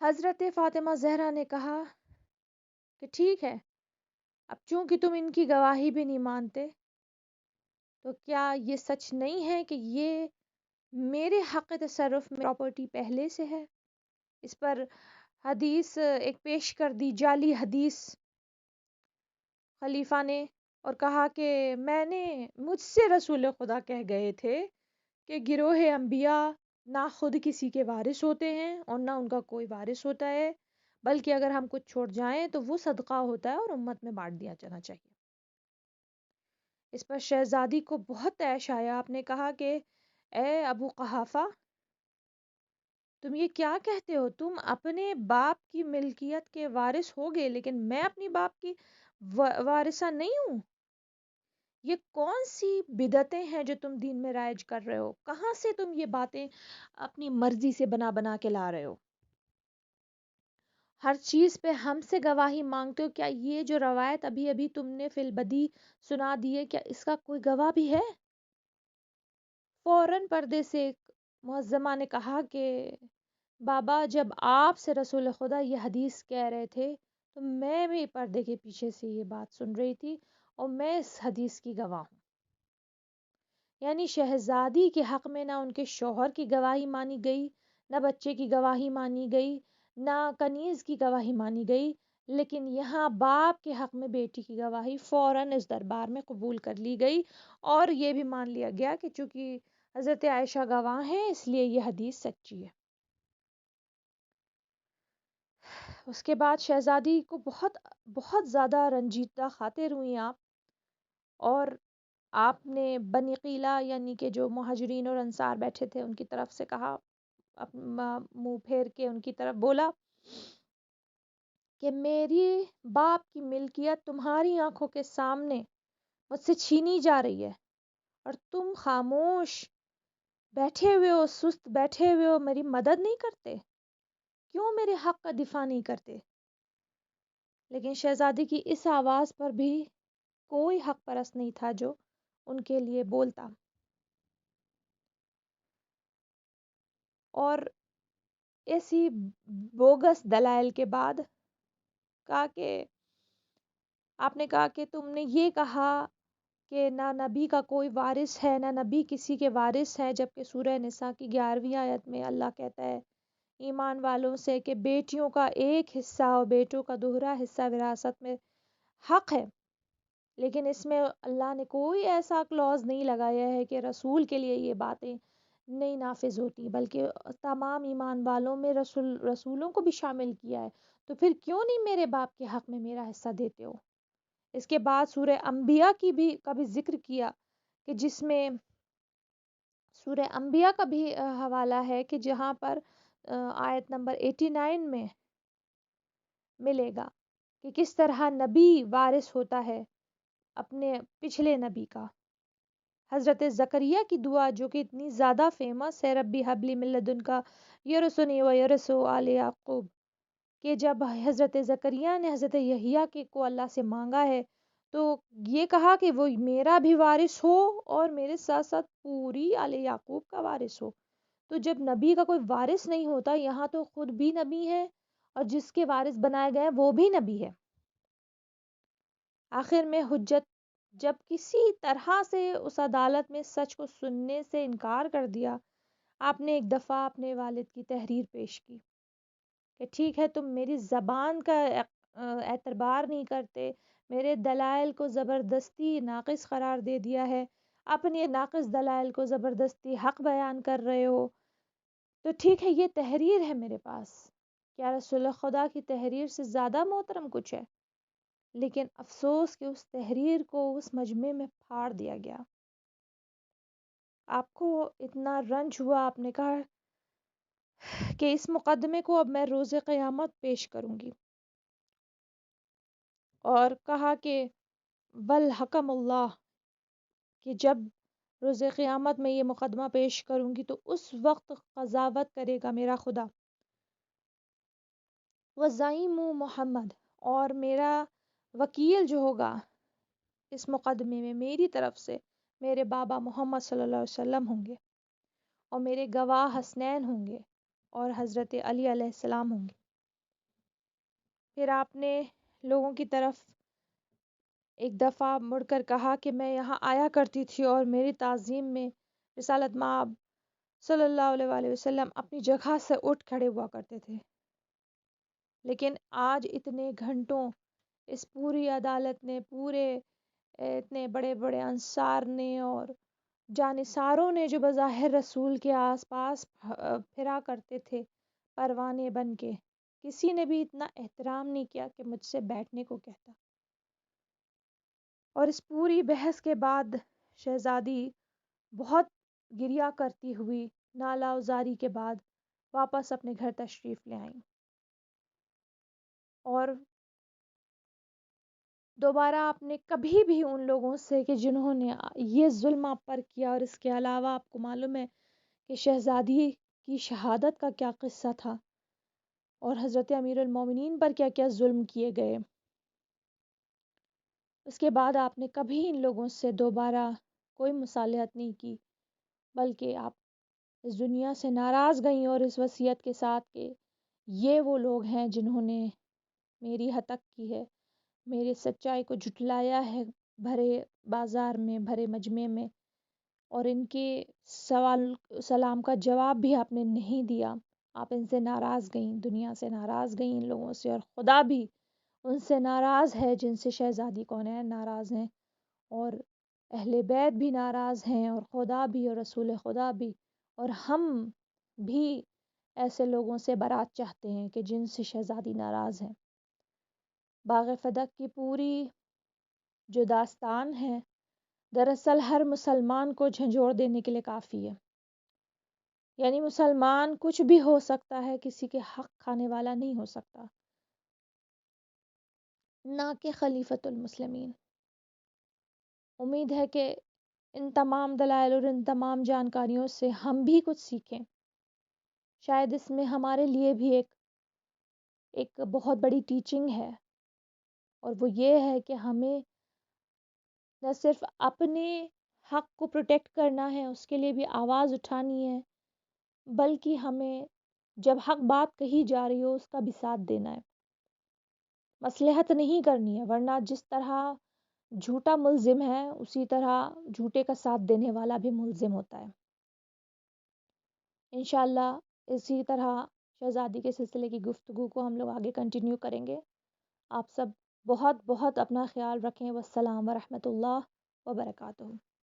حضرت فاطمہ زہرا نے کہا کہ ٹھیک ہے، اب چونکہ تم ان کی گواہی بھی نہیں مانتے، تو کیا یہ سچ نہیں ہے کہ یہ میرے حق تصرف میں پراپرٹی پہلے سے ہے؟ اس پر حدیث ایک پیش کر دی، جعلی حدیث خلیفہ نے، اور کہا کہ مجھ سے رسول خدا کہہ گئے تھے کہ گروہ انبیاء نہ خود کسی کے وارث ہوتے ہیں اور نہ ان کا کوئی وارث ہوتا ہے، بلکہ اگر ہم کچھ چھوڑ جائیں تو وہ صدقہ ہوتا ہے اور امت میں بانٹ دیا جانا چاہیے۔ اس پر شہزادی کو بہت طیش آیا، آپ نے کہا کہ اے ابو قحافہ، تم یہ کیا کہتے ہو؟ تم اپنے باپ کی ملکیت کے وارث ہوگے، لیکن میں اپنی باپ کی وارثہ نہیں ہوں۔ یہ کون سی بدعتیں ہیں جو تم دین میں رائج کر رہے ہو؟ کہاں سے تم یہ باتیں اپنی مرضی سے بنا بنا کے لا رہے ہو؟ ہر چیز پہ ہم سے گواہی مانگتے ہو، کیا یہ جو روایت ابھی ابھی تم نے فی البدی سنا دی ہے، کیا اس کا کوئی گواہ بھی ہے؟ فوراً پردے سے ایک معزمہ نے کہا کہ بابا، جب آپ سے رسول خدا یہ حدیث کہہ رہے تھے تو میں بھی پردے کے پیچھے سے یہ بات سن رہی تھی اور میں اس حدیث کی گواہ ہوں۔ یعنی شہزادی کے حق میں نہ ان کے شوہر کی گواہی مانی گئی، نہ بچے کی گواہی مانی گئی، نہ کنیز کی گواہی مانی گئی، لیکن یہاں باپ کے حق میں بیٹی کی گواہی فوراً اس دربار میں قبول کر لی گئی، اور یہ بھی مان لیا گیا کہ چونکہ حضرت عائشہ گواہ ہیں اس لیے یہ حدیث سچی ہے۔ اس کے بعد شہزادی کو بہت بہت زیادہ رنجیدہ خاطر ہوئی آپ، اور آپ نے بنی قیلہ یعنی کہ جو مہاجرین اور انصار بیٹھے تھے ان کی طرف سے کہا، منہ پھیر کے ان کی طرف بولا کہ میری باپ کی ملکیت تمہاری آنکھوں کے سامنے مجھ سے چھینی جا رہی ہے اور تم خاموش بیٹھے ہوئے ہو، سست بیٹھے ہوئے ہو، میری مدد نہیں کرتے، کیوں میرے حق کا دفاع نہیں کرتے؟ لیکن شہزادی کی اس آواز پر بھی کوئی حق پرست نہیں تھا جو ان کے لیے بولتا، اور ایسی بوگس دلائل کے بعد کہا کہ آپ نے کہا کہ تم نے یہ کہا کہ نہ نبی کا کوئی وارث ہے، نہ نبی کسی کے وارث ہے، جبکہ سورہ نساء کی 11ویں آیت میں اللہ کہتا ہے ایمان والوں سے کہ بیٹیوں کا ایک حصہ اور بیٹوں کا دوہرا حصہ وراثت میں حق ہے، لیکن اس میں اللہ نے کوئی ایسا کلوز نہیں لگایا ہے کہ رسول کے لیے یہ باتیں نہیں نافذ ہوتی، بلکہ تمام ایمان والوں میں رسولوں کو بھی شامل کیا ہے، تو پھر کیوں نہیں میرے باپ کے حق میں میرا حصہ دیتے ہو؟ اس کے بعد سورہ انبیاء کا بھی ذکر کیا کہ جس میں سورہ انبیاء کا بھی حوالہ ہے کہ جہاں پر آیت نمبر 89 میں ملے گا کہ کس طرح نبی وارث ہوتا ہے اپنے پچھلے نبی کا۔ حضرت زکریا کی دعا جو کہ اتنی زیادہ فیمس ہے، ربی حبلی من لدنکا یرثنی و یرث آل یعقوب، کہ جب حضرت زکریا نے حضرت یحییٰ کو اللہ سے مانگا ہے تو یہ کہا کہ وہ میرا بھی وارث ہو اور میرے ساتھ ساتھ پوری آل یعقوب کا وارث ہو۔ تو جب نبی کا کوئی وارث نہیں ہوتا، یہاں تو خود بھی نبی ہے اور جس کے وارث بنائے گئے وہ بھی نبی ہے۔ آخر میں حجت جب کسی طرح سے اس عدالت میں سچ کو سننے سے انکار کر دیا، آپ نے ایک دفعہ اپنے والد کی تحریر پیش کی کہ ٹھیک ہے، تم میری زبان کا اعتبار نہیں کرتے، میرے دلائل کو زبردستی ناقص قرار دے دیا ہے، اپنے ناقص دلائل کو زبردستی حق بیان کر رہے ہو، تو ٹھیک ہے، یہ تحریر ہے میرے پاس، کیا رسول خدا کی تحریر سے زیادہ محترم کچھ ہے؟ لیکن افسوس کہ اس تحریر کو اس مجمع میں پھاڑ دیا گیا۔ آپ کو اتنا رنج ہوا، آپ نے کہا کہ اس مقدمے کو اب میں روز قیامت پیش کروں گی، اور کہا کہ والحکم اللہ، کہ جب روز قیامت میں یہ مقدمہ پیش کروں گی تو اس وقت قضاوت کرے گا میرا خدا، وزعیم محمد، اور میرا وکیل جو ہوگا اس مقدمے میں میری طرف سے میرے بابا محمد صلی اللہ علیہ وسلم ہوں گے، اور میرے گواہ حسنین ہوں گے اور حضرت علی علیہ السلام ہوں گے۔ پھر آپ نے لوگوں کی طرف ایک دفعہ مڑ کر کہا کہ میں یہاں آیا کرتی تھی اور میری تعظیم میں رسالت مآب صلی اللہ علیہ وآلہ وسلم اپنی جگہ سے اٹھ کھڑے ہوا کرتے تھے، لیکن آج اتنے گھنٹوں اس پوری عدالت نے، پورے اتنے بڑے بڑے انصار نے اور جانثاروں نے جو بظاہر رسول کے آس پاس پھرا کرتے تھے پروانے بن کے، کسی نے بھی اتنا احترام نہیں کیا کہ مجھ سے بیٹھنے کو کہتا۔ اور اس پوری بحث کے بعد شہزادی بہت گریا کرتی ہوئی نالہ زاری کے بعد واپس اپنے گھر تشریف لے آئیں، اور دوبارہ آپ نے کبھی بھی ان لوگوں سے کہ جنہوں نے یہ ظلم آپ پر کیا، اور اس کے علاوہ آپ کو معلوم ہے کہ شہزادی کی شہادت کا کیا قصہ تھا اور حضرت امیر المومنین پر کیا کیا ظلم کیے گئے، اس کے بعد آپ نے کبھی ان لوگوں سے دوبارہ کوئی مصالحت نہیں کی، بلکہ آپ اس دنیا سے ناراض گئیں اور اس وصیت کے ساتھ کہ یہ وہ لوگ ہیں جنہوں نے میری ہتک کی ہے، میری سچائی کو جھٹلایا ہے بھرے بازار میں، بھرے مجمع میں، اور ان کے سوال سلام کا جواب بھی آپ نے نہیں دیا۔ آپ ان سے ناراض گئیں، دنیا سے ناراض گئیں ان لوگوں سے، اور خدا بھی ان سے ناراض ہے جن سے شہزادی کونین ناراض ہیں، اور اہل بیت بھی ناراض ہیں، اور خدا بھی، اور رسول خدا بھی، اور ہم بھی ایسے لوگوں سے برات چاہتے ہیں کہ جن سے شہزادی ناراض ہیں۔ باغ فدق کی پوری جو داستان ہے دراصل ہر مسلمان کو جھنجھوڑ دینے کے لیے کافی ہے، یعنی مسلمان کچھ بھی ہو سکتا ہے، کسی کے حق کھانے والا نہیں ہو سکتا، نہ کہ خلیفۃ المسلمین۔ امید ہے کہ ان تمام دلائل اور ان تمام جانکاریوں سے ہم بھی کچھ سیکھیں، شاید اس میں ہمارے لیے بھی ایک بہت بڑی ٹیچنگ ہے، اور وہ یہ ہے کہ ہمیں نہ صرف اپنے حق کو پروٹیکٹ کرنا ہے، اس کے لیے بھی آواز اٹھانی ہے، بلکہ ہمیں جب حق بات کہی جا رہی ہو اس کا بھی ساتھ دینا ہے، مصلحت نہیں کرنی ہے، ورنہ جس طرح جھوٹا ملزم ہے اسی طرح جھوٹے کا ساتھ دینے والا بھی ملزم ہوتا ہے۔ انشاءاللہ اسی طرح شہزادی کے سلسلے کی گفتگو کو ہم لوگ آگے کنٹینیو کریں گے۔ آپ سب بہت بہت اپنا خیال رکھیں۔ والسلام ورحمۃ اللہ وبرکاتہ۔